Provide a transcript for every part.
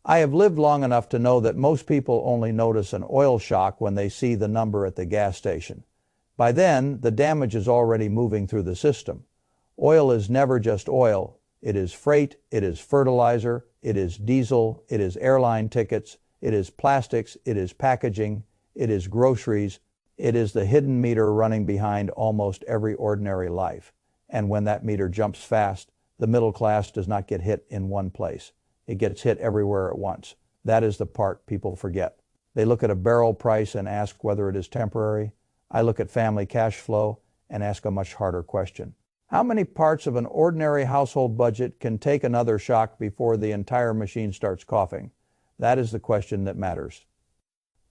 I have lived long enough to know that most people only notice an oil shock when they see the number at the gas station. By then, the damage is already moving through the system. Oil is never just oil. It is freight, it is fertilizer, it is diesel, it is airline tickets, it is plastics, it is packaging, it is groceries, it is the hidden meter running behind almost every ordinary life. And when that meter jumps fast, the middle class does not get hit in one place. It gets hit everywhere at once. That is the part people forget. They look at a barrel price and ask whether it is temporary. I look at family cash flow and ask a much harder question. How many parts of an ordinary household budget can take another shock before the entire machine starts coughing? That is the question that matters.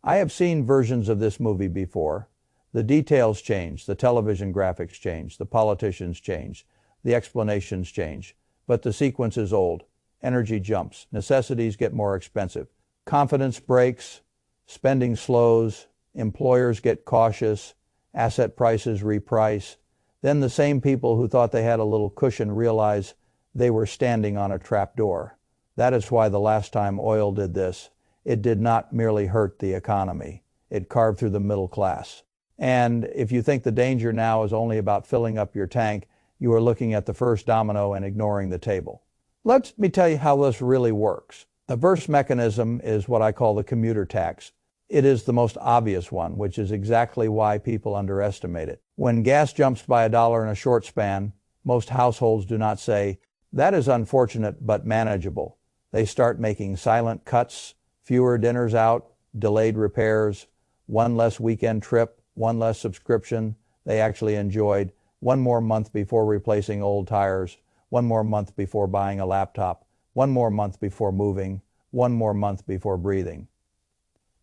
I have seen versions of this movie before. The details change, the television graphics change, the politicians change, the explanations change, but the sequence is old. Energy jumps, necessities get more expensive, confidence breaks, spending slows, employers get cautious, asset prices reprice. Then the same people who thought they had a little cushion realize they were standing on a trap door. That is why the last time oil did this, it did not merely hurt the economy. It carved through the middle class. And if you think the danger now is only about filling up your tank, you are looking at the first domino and ignoring the table. Let me tell you how this really works. The first mechanism is what I call the commuter tax. It is the most obvious one, which is exactly why people underestimate it. When gas jumps by $1 in a short span, most households do not say, "That is unfortunate but manageable." They start making silent cuts, fewer dinners out, delayed repairs, one less weekend trip, one less subscription they actually enjoyed, one more month before replacing old tires, one more month before buying a laptop, one more month before moving, one more month before breathing.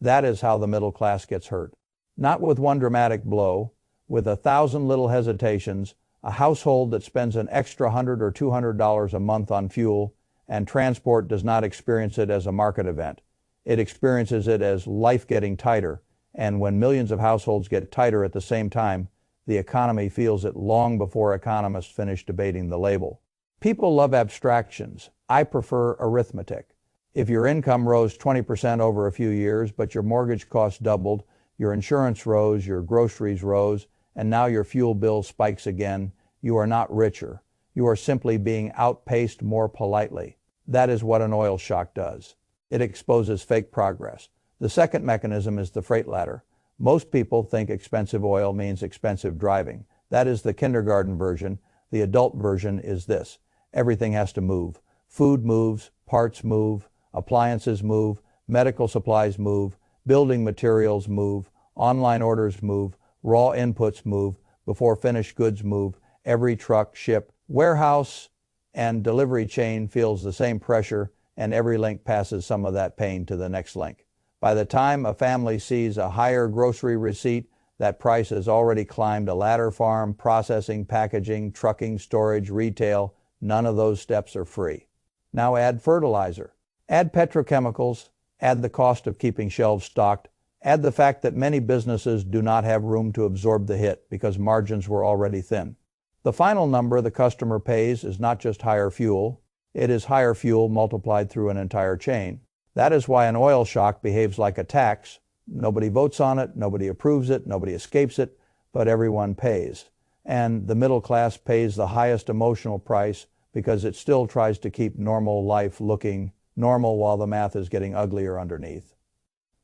That is how the middle class gets hurt. Not with one dramatic blow, with 1,000 little hesitations. A household that spends an extra $100 or $200 a month on fuel and transport does not experience it as a market event. It experiences it as life getting tighter, and when millions of households get tighter at the same time, the economy feels it long before economists finish debating the label. People love abstractions. I prefer arithmetic. If your income rose 20% over a few years, but your mortgage costs doubled, your insurance rose, your groceries rose, and now your fuel bill spikes again, you are not richer. You are simply being outpaced more politely. That is what an oil shock does. It exposes fake progress. The second mechanism is the freight ladder. Most people think expensive oil means expensive driving. That is the kindergarten version. The adult version is this. Everything has to move. Food moves, parts move, appliances move, medical supplies move, building materials move, online orders move, raw inputs move, before finished goods move, every truck, ship, warehouse, and delivery chain feels the same pressure, and every link passes some of that pain to the next link. By the time a family sees a higher grocery receipt, that price has already climbed a ladder. Farm, processing, packaging, trucking, storage, retail. None of those steps are free. Now add fertilizer. Add petrochemicals, add the cost of keeping shelves stocked, add the fact that many businesses do not have room to absorb the hit because margins were already thin. The final number the customer pays is not just higher fuel, it is higher fuel multiplied through an entire chain. That is why an oil shock behaves like a tax. Nobody votes on it, nobody approves it, nobody escapes it, but everyone pays. And the middle class pays the highest emotional price because it still tries to keep normal life looking normal while the math is getting uglier underneath.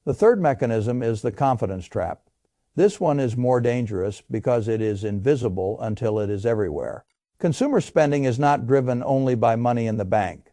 The third mechanism is the confidence trap. This one is more dangerous because it is invisible until it is everywhere. Consumer spending is not driven only by money in the bank.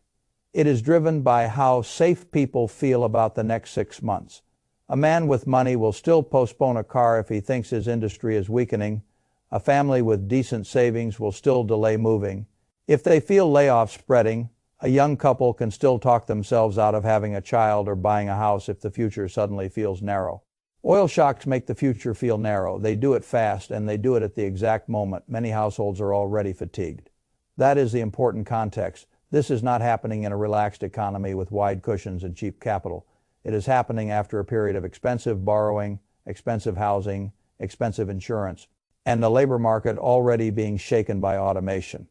It is driven by how safe people feel about the next 6 months. A man with money will still postpone a car if he thinks his industry is weakening. A family with decent savings will still delay moving. If they feel layoffs spreading, a young couple can still talk themselves out of having a child or buying a house if the future suddenly feels narrow. Oil shocks make the future feel narrow. They do it fast, and they do it at the exact moment many households are already fatigued. That is the important context. This is not happening in a relaxed economy with wide cushions and cheap capital. It is happening after a period of expensive borrowing, expensive housing, expensive insurance, and the labor market already being shaken by automation.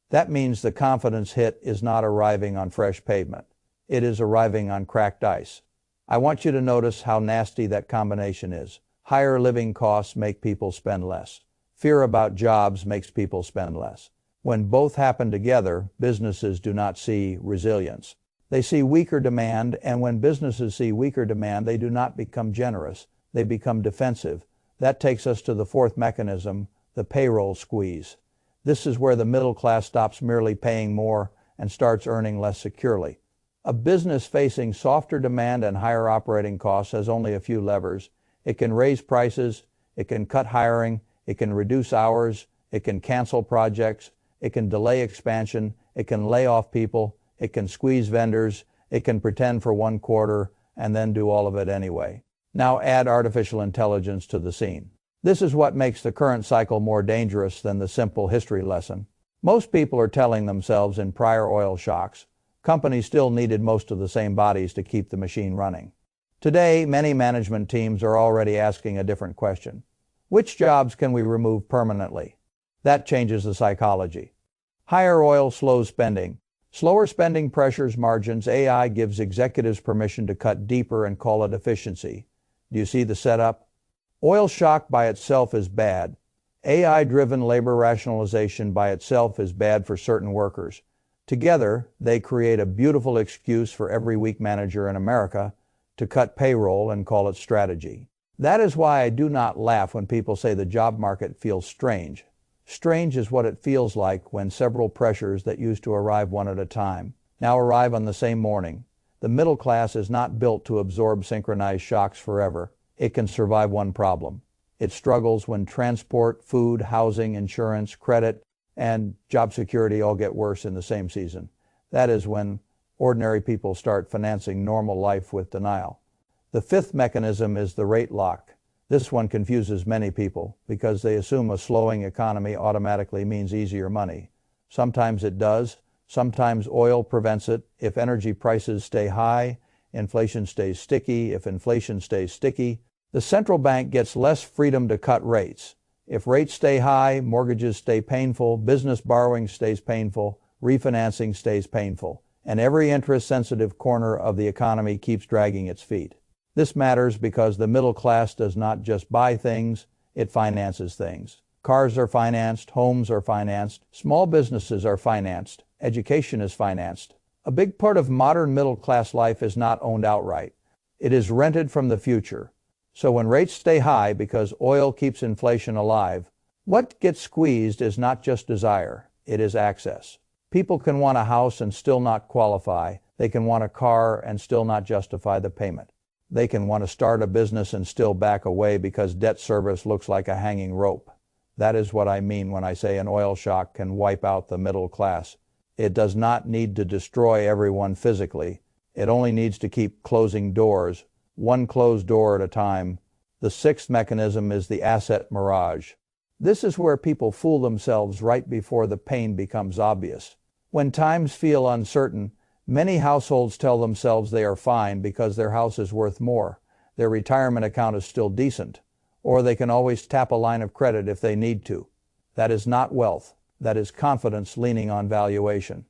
That means the confidence hit is not arriving on fresh pavement. It is arriving on cracked ice. I want you to notice how nasty that combination is. Higher living costs make people spend less. Fear about jobs makes people spend less. When both happen together, businesses do not see resilience. They see weaker demand, and when businesses see weaker demand, they do not become generous. They become defensive. That takes us to the fourth mechanism, the payroll squeeze. This is where the middle class stops merely paying more and starts earning less securely. A business facing softer demand and higher operating costs has only a few levers. It can raise prices, it can cut hiring, it can reduce hours, it can cancel projects, it can delay expansion, it can lay off people, it can squeeze vendors, it can pretend for one quarter and then do all of it anyway. Now add artificial intelligence to the scene. This is what makes the current cycle more dangerous than the simple history lesson. Most people are telling themselves in prior oil shocks, companies still needed most of the same bodies to keep the machine running. Today, many management teams are already asking a different question. Which jobs can we remove permanently? That changes the psychology. Higher oil slows spending. Slower spending pressures margins. AI gives executives permission to cut deeper and call it efficiency. Do you see the setup? Oil shock by itself is bad. AI-driven labor rationalization by itself is bad for certain workers. Together, they create a beautiful excuse for every weak manager in America to cut payroll and call it strategy. That is why I do not laugh when people say the job market feels strange. Strange is what it feels like when several pressures that used to arrive one at a time now arrive on the same morning. The middle class is not built to absorb synchronized shocks forever. It can survive one problem. It struggles when transport, food, housing, insurance, credit, and job security all get worse in the same season. That is when ordinary people start financing normal life with denial. The fifth mechanism is the rate lock. This one confuses many people because they assume a slowing economy automatically means easier money. Sometimes it does. Sometimes oil prevents it. If energy prices stay high, inflation stays sticky. If inflation stays sticky, the central bank gets less freedom to cut rates. If rates stay high, mortgages stay painful, business borrowing stays painful, refinancing stays painful, and every interest-sensitive corner of the economy keeps dragging its feet. This matters because the middle class does not just buy things, it finances things. Cars are financed, homes are financed, small businesses are financed, education is financed. A big part of modern middle class life is not owned outright. It is rented from the future. So when rates stay high because oil keeps inflation alive, what gets squeezed is not just desire, it is access. People can want a house and still not qualify. They can want a car and still not justify the payment. They can want to start a business and still back away because debt service looks like a hanging rope. That is what I mean when I say an oil shock can wipe out the middle class. It does not need to destroy everyone physically. It only needs to keep closing doors, one closed door at a time. The sixth mechanism is the asset mirage. This is where people fool themselves right before the pain becomes obvious. When times feel uncertain, many households tell themselves they are fine because their house is worth more, their retirement account is still decent, or they can always tap a line of credit if they need to. That is not wealth. That is confidence leaning on valuation.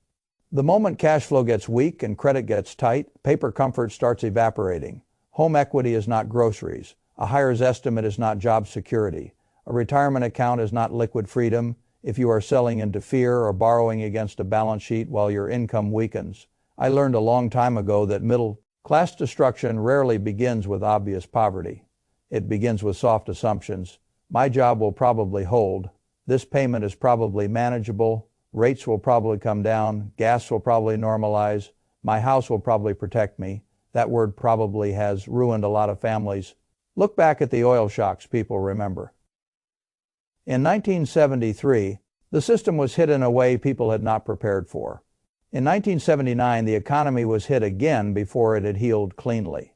The moment cash flow gets weak and credit gets tight, paper comfort starts evaporating. Home equity is not groceries. A hires estimate is not job security. A retirement account is not liquid freedom if you are selling into fear or borrowing against a balance sheet while your income weakens. I learned a long time ago that middle-class destruction rarely begins with obvious poverty. It begins with soft assumptions. My job will probably hold. This payment is probably manageable. Rates will probably come down. Gas will probably normalize. My house will probably protect me. That word probably has ruined a lot of families. Look back at the oil shocks people remember. In 1973, the system was hit in a way people had not prepared for. In 1979, the economy was hit again before it had healed cleanly.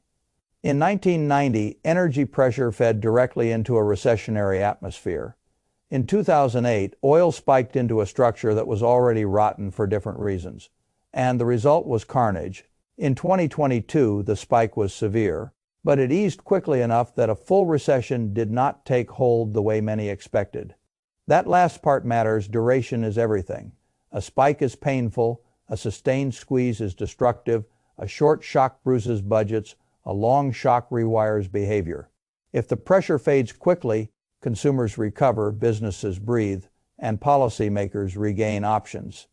In 1990, energy pressure fed directly into a recessionary atmosphere. In 2008, oil spiked into a structure that was already rotten for different reasons, and the result was carnage. In 2022, the spike was severe, but it eased quickly enough that a full recession did not take hold the way many expected. That last part matters. Duration is everything. A spike is painful. A sustained squeeze is destructive. A short shock bruises budgets, a long shock rewires behavior. If the pressure fades quickly, consumers recover, businesses breathe, and policymakers regain options.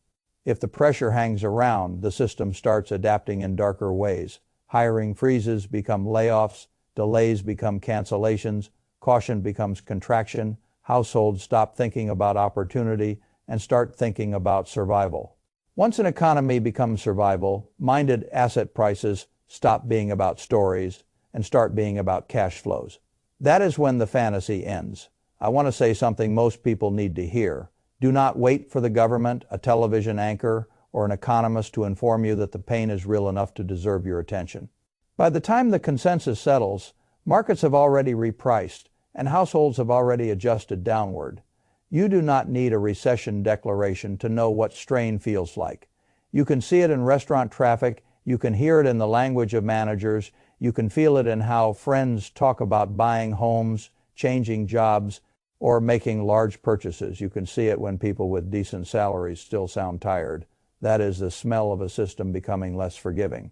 If the pressure hangs around, the system starts adapting in darker ways. Hiring freezes become layoffs, delays become cancellations, caution becomes contraction, households stop thinking about opportunity and start thinking about survival. Once an economy becomes survival-minded, asset prices stop being about stories and start being about cash flows. That is when the fantasy ends. I want to say something most people need to hear. Do not wait for the government, a television anchor, or an economist to inform you that the pain is real enough to deserve your attention. By the time the consensus settles, markets have already repriced and households have already adjusted downward. You do not need a recession declaration to know what strain feels like. You can see it in restaurant traffic, you can hear it in the language of managers, you can feel it in how friends talk about buying homes, changing jobs, or making large purchases. You can see it when people with decent salaries still sound tired. That is the smell of a system becoming less forgiving.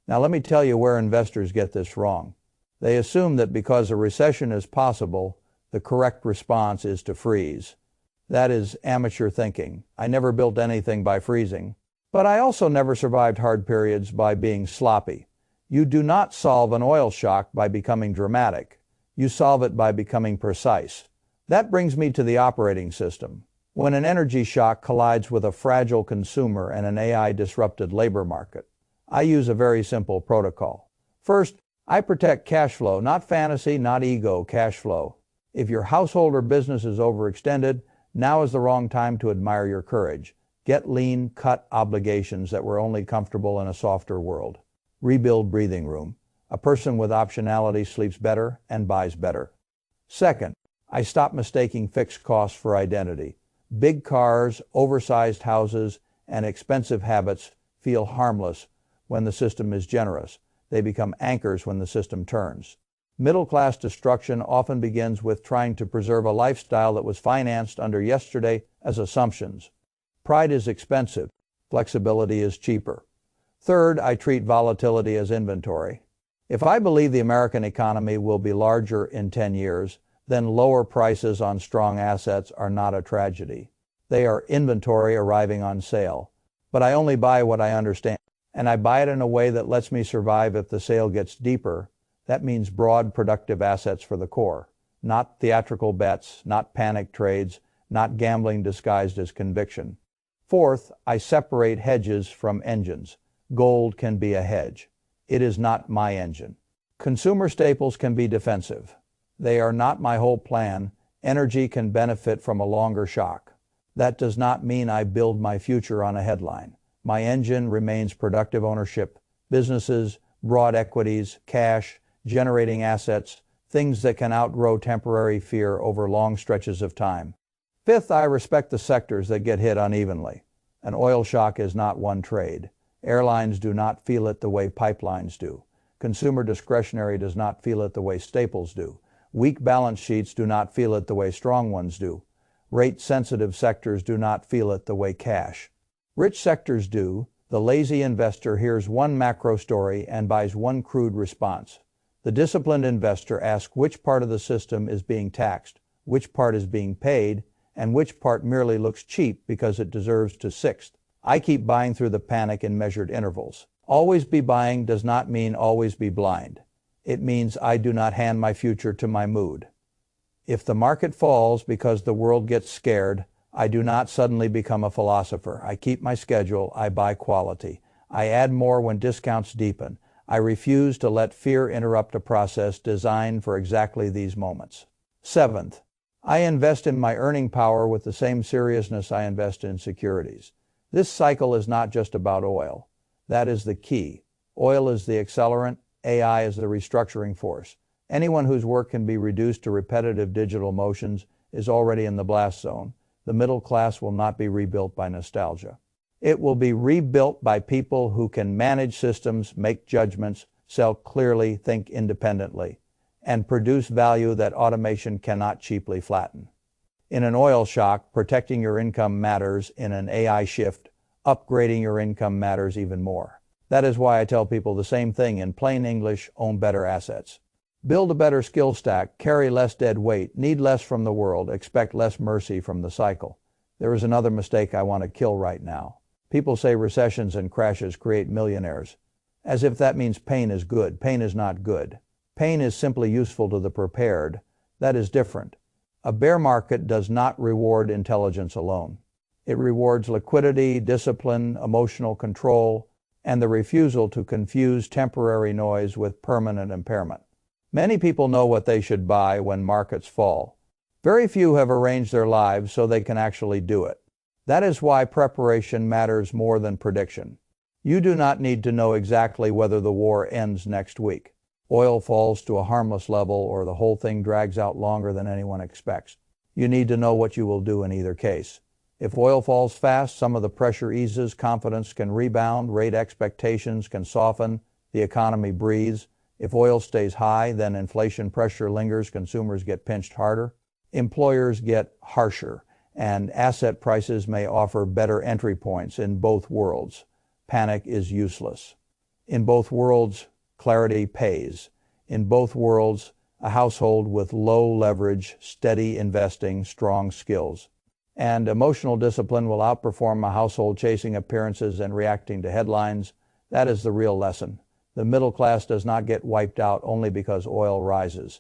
Now let me tell you where investors get this wrong. They assume that because a recession is possible, the correct response is to freeze. That is amateur thinking. I never built anything by freezing. But I also never survived hard periods by being sloppy. You do not solve an oil shock by becoming dramatic. You solve it by becoming precise. That brings me to the operating system. When an energy shock collides with a fragile consumer and an AI-disrupted labor market, I use a very simple protocol. First, I protect cash flow, not fantasy, not ego, cash flow. If your household or business is overextended, now is the wrong time to admire your courage. Get lean, cut obligations that were only comfortable in a softer world. Rebuild breathing room. A person with optionality sleeps better and buys better. Second, I stop mistaking fixed costs for identity. Big cars, oversized houses, and expensive habits feel harmless when the system is generous. They become anchors when the system turns. Middle-class destruction often begins with trying to preserve a lifestyle that was financed under yesterday as assumptions. Pride is expensive. Flexibility is cheaper. Third, I treat volatility as inventory. If I believe the American economy will be larger in 10 years, then lower prices on strong assets are not a tragedy. They are inventory arriving on sale. But I only buy what I understand, and I buy it in a way that lets me survive if the sale gets deeper. That means broad, productive assets for the core. Not theatrical bets, not panic trades, not gambling disguised as conviction. Fourth, I separate hedges from engines. Gold can be a hedge. It is not my engine. Consumer staples can be defensive. They are not my whole plan. Energy can benefit from a longer shock. That does not mean I build my future on a headline. My engine remains productive ownership, businesses, broad equities, cash, generating assets, things that can outgrow temporary fear over long stretches of time. Fifth, I respect the sectors that get hit unevenly. An oil shock is not one trade. Airlines do not feel it the way pipelines do. Consumer discretionary does not feel it the way staples do. Weak balance sheets do not feel it the way strong ones do. Rate-sensitive sectors do not feel it the way cash. Rich sectors do. The lazy investor hears one macro story and buys one crude response. The disciplined investor asks which part of the system is being taxed, which part is being paid, and which part merely looks cheap because it deserves to sixth. I keep buying through the panic in measured intervals. Always be buying does not mean always be blind. It means I do not hand my future to my mood. If the market falls because the world gets scared, I do not suddenly become a philosopher. I keep my schedule. I buy quality. I add more when discounts deepen. I refuse to let fear interrupt a process designed for exactly these moments. Seventh, I invest in my earning power with the same seriousness I invest in securities. This cycle is not just about oil. That is the key. Oil is the accelerant. AI is the restructuring force. Anyone whose work can be reduced to repetitive digital motions is already in the blast zone. The middle class will not be rebuilt by nostalgia. It will be rebuilt by people who can manage systems, make judgments, sell clearly, think independently, and produce value that automation cannot cheaply flatten. In an oil shock, protecting your income matters. In an AI shift, upgrading your income matters even more. That is why I tell people the same thing in plain English: own better assets. Build a better skill stack, carry less dead weight, need less from the world, expect less mercy from the cycle. There is another mistake I want to kill right now. People say recessions and crashes create millionaires, as if that means pain is good. Pain is not good. Pain is simply useful to the prepared. That is different. A bear market does not reward intelligence alone. It rewards liquidity, discipline, emotional control, and the refusal to confuse temporary noise with permanent impairment. Many people know what they should buy when markets fall. Very few have arranged their lives so they can actually do it. That is why preparation matters more than prediction. You do not need to know exactly whether the war ends next week, oil falls to a harmless level, or the whole thing drags out longer than anyone expects. You need to know what you will do in either case. If oil falls fast, some of the pressure eases, confidence can rebound, rate expectations can soften, the economy breathes. If oil stays high, then inflation pressure lingers, consumers get pinched harder, employers get harsher, and asset prices may offer better entry points. In both worlds, panic is useless. In both worlds, clarity pays. In both worlds, a household with low leverage, steady investing, strong skills, and emotional discipline will outperform a household chasing appearances and reacting to headlines. That is the real lesson. The middle class does not get wiped out only because oil rises.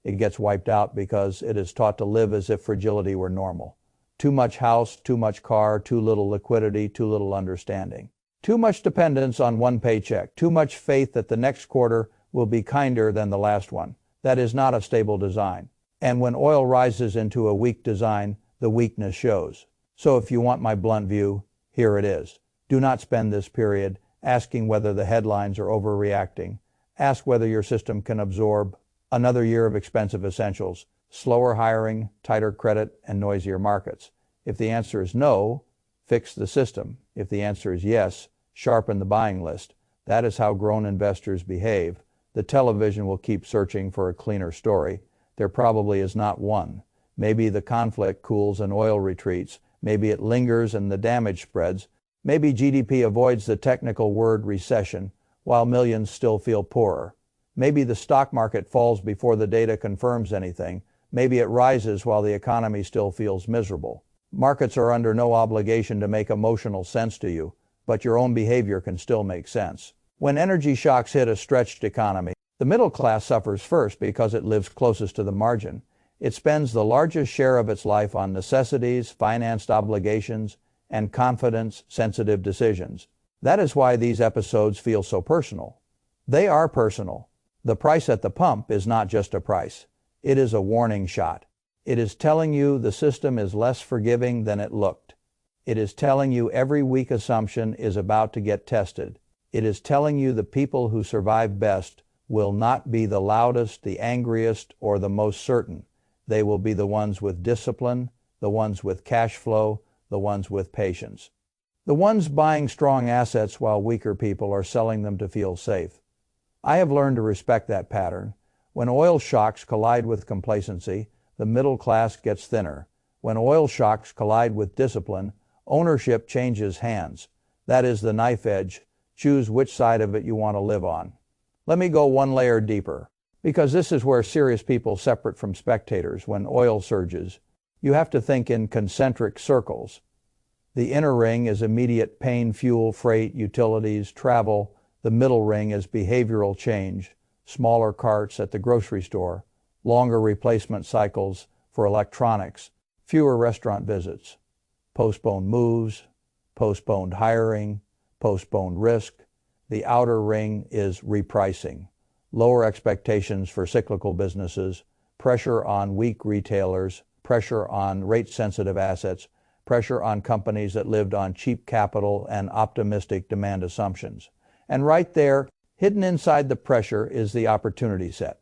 It gets wiped out because it is taught to live as if fragility were normal. Too much house, too much car, too little liquidity, too little understanding. Too much dependence on one paycheck, too much faith that the next quarter will be kinder than the last one. That is not a stable design. And when oil rises into a weak design, the weakness shows. So if you want my blunt view, here it is. Do not spend this period asking whether the headlines are overreacting. Ask whether your system can absorb another year of expensive essentials, slower hiring, tighter credit, and noisier markets. If the answer is no, fix the system. If the answer is yes, sharpen the buying list. That is how grown investors behave. The television will keep searching for a cleaner story. There probably is not one. Maybe the conflict cools and oil retreats. Maybe it lingers and the damage spreads. Maybe GDP avoids the technical word recession, while millions still feel poorer. Maybe the stock market falls before the data confirms anything. Maybe it rises while the economy still feels miserable. Markets are under no obligation to make emotional sense to you, but your own behavior can still make sense. When energy shocks hit a stretched economy, the middle class suffers first because it lives closest to the margin. It spends the largest share of its life on necessities, financed obligations, and confidence-sensitive decisions. That is why these episodes feel so personal. They are personal. The price at the pump is not just a price. It is a warning shot. It is telling you the system is less forgiving than it looked. It is telling you every weak assumption is about to get tested. It is telling you the people who survive best will not be the loudest, the angriest, or the most certain. They will be the ones with discipline, the ones with cash flow, the ones with patience. The ones buying strong assets while weaker people are selling them to feel safe. I have learned to respect that pattern. When oil shocks collide with complacency, the middle class gets thinner. When oil shocks collide with discipline, ownership changes hands. That is the knife edge. Choose which side of it you want to live on. Let me go one layer deeper, because this is where serious people separate from spectators. When oil surges, you have to think in concentric circles. The inner ring is immediate pain, fuel, freight, utilities, travel. The middle ring is behavioral change, smaller carts at the grocery store, longer replacement cycles for electronics, fewer restaurant visits, postponed moves, postponed hiring, postponed risk. The outer ring is repricing, lower expectations for cyclical businesses, pressure on weak retailers, pressure on rate-sensitive assets, pressure on companies that lived on cheap capital and optimistic demand assumptions. And right there, hidden inside the pressure, is the opportunity set.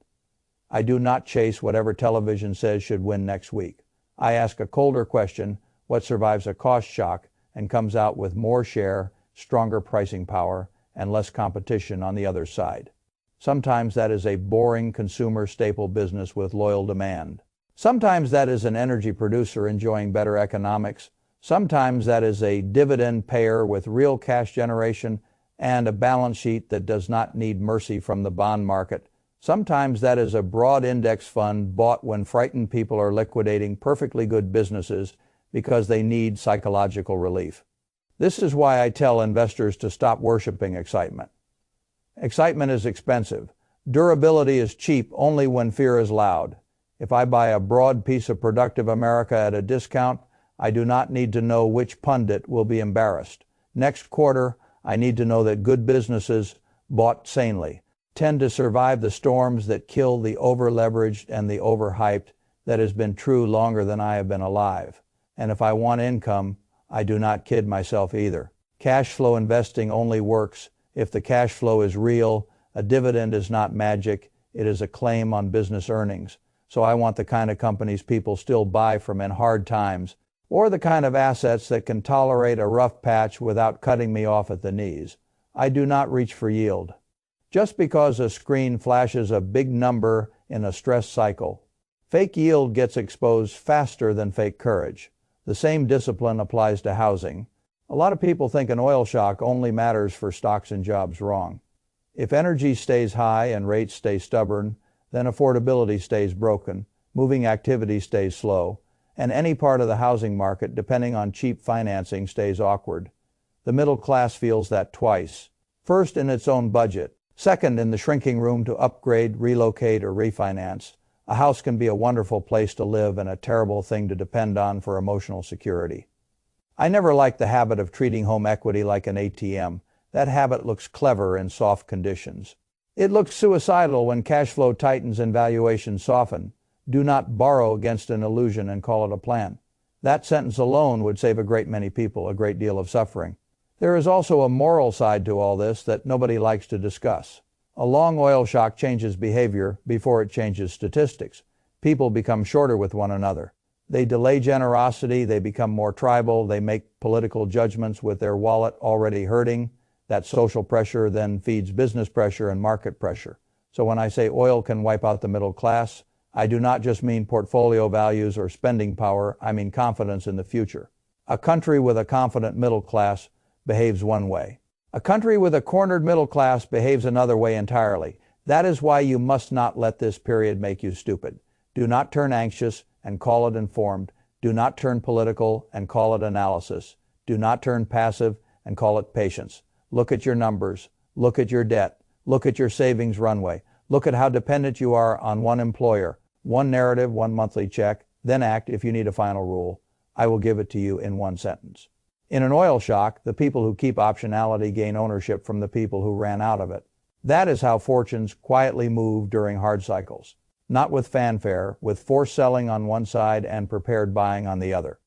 I do not chase whatever television says should win next week. I ask a colder question: what survives a cost shock and comes out with more share, stronger pricing power, and less competition on the other side? Sometimes that is a boring consumer staple business with loyal demand. Sometimes that is an energy producer enjoying better economics. Sometimes that is a dividend payer with real cash generation and a balance sheet that does not need mercy from the bond market. Sometimes that is a broad index fund bought when frightened people are liquidating perfectly good businesses because they need psychological relief. This is why I tell investors to stop worshiping excitement. Excitement is expensive. Durability is cheap only when fear is loud. If I buy a broad piece of productive America at a discount, I do not need to know which pundit will be embarrassed. Next quarter, I need to know that good businesses, bought sanely, tend to survive the storms that kill the over-leveraged and the overhyped. That has been true longer than I have been alive. And if I want income, I do not kid myself either. Cash flow investing only works if the cash flow is real. A dividend is not magic. It is a claim on business earnings. So I want the kind of companies people still buy from in hard times, or the kind of assets that can tolerate a rough patch without cutting me off at the knees. I do not reach for yield. Just because a screen flashes a big number in a stress cycle, fake yield gets exposed faster than fake courage. The same discipline applies to housing. A lot of people think an oil shock only matters for stocks and jobs. Wrong. If energy stays high and rates stay stubborn, then affordability stays broken, moving activity stays slow, and any part of the housing market, depending on cheap financing, stays awkward. The middle class feels that twice. First, in its own budget. Second, in the shrinking room to upgrade, relocate, or refinance. A house can be a wonderful place to live and a terrible thing to depend on for emotional security. I never liked the habit of treating home equity like an ATM. That habit looks clever in soft conditions. It looks suicidal when cash flow tightens and valuations soften. Do not borrow against an illusion and call it a plan. That sentence alone would save a great many people a great deal of suffering. There is also a moral side to all this that nobody likes to discuss. A long oil shock changes behavior before it changes statistics. People become shorter with one another. They delay generosity, they become more tribal, they make political judgments with their wallet already hurting. That social pressure then feeds business pressure and market pressure. So when I say oil can wipe out the middle class, I do not just mean portfolio values or spending power, I mean confidence in the future. A country with a confident middle class behaves one way. A country with a cornered middle class behaves another way entirely. That is why you must not let this period make you stupid. Do not turn anxious and call it informed. Do not turn political and call it analysis. Do not turn passive and call it patience. Look at your numbers. Look at your debt. Look at your savings runway. Look at how dependent you are on one employer, one narrative, one monthly check. Then act if you need a final rule. I will give it to you in one sentence. In an oil shock, the people who keep optionality gain ownership from the people who ran out of it. That is how fortunes quietly move during hard cycles. Not with fanfare, with forced selling on one side and prepared buying on the other.